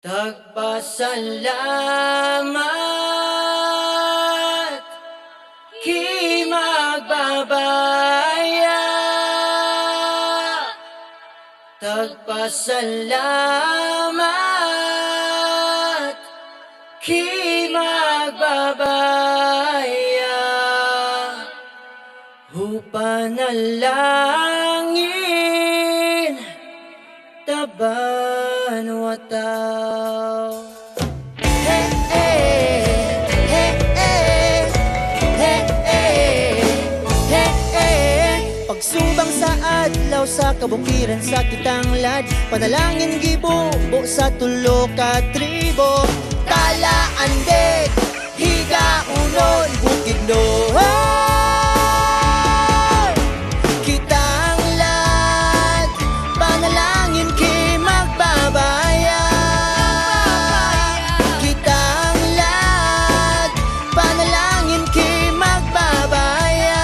Tagpasalamat ki magbabaya. Tagpasalamat ki magbabaya. Hupanalangin taban wataw. Hey, hey, hey, hey, hey, hey, hey, hey. Pagsubang sa adlaw sa kabukiran sa kitanglad, panalangin gibubo sa tulo ka tribo. Talaan dek, higa unon, bukid noon. Kitanglad, panalangin ki magbabaya. Kitanglad, panalangin ki magbabaya.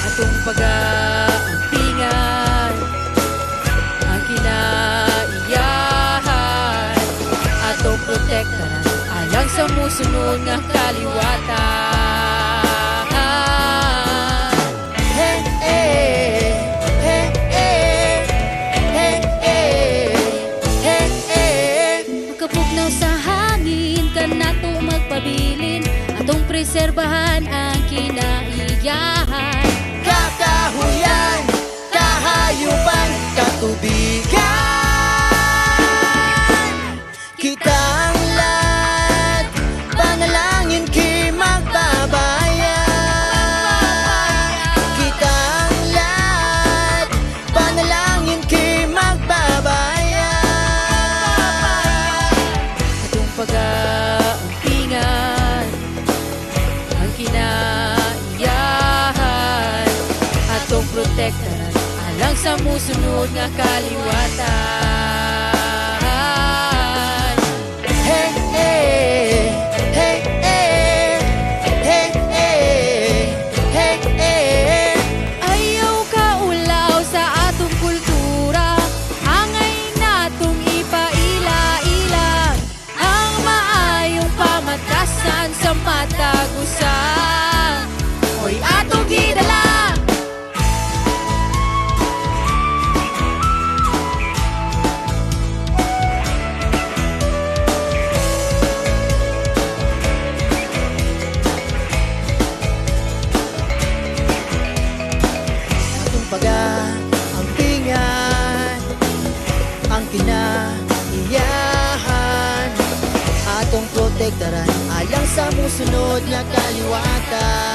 Atong pag-ampingan ang kinaiyahan, atong protektaran alang sa musunod nga kaliwatan. Hey, hey, hey, hey, hey, hey, hey, hey. Makapugnaw sa hangin ka nato magpabilin, atong preserbahan ang kinaiyahan. Kakahuyan, kahayupan, katubigan. Kitanglad, panalangin ki magbabaya. Kitanglad, panalangin ki magbabaya. Atong pag-aampingan ang kinaiyahan, atong protektaran alang sa musunod nga kaliwatan. Hey, hey, hey, hey, hey, hey, hey, hey. Ayaw ka ulaw sa atong kultura, angay natong ipaila-ila ang maayong pamatasan sa matag usa. Hoy atong gidala. Pag-aampingan ang kinaiyahan, atong protektaran alang sa musunod nga kaliwatan.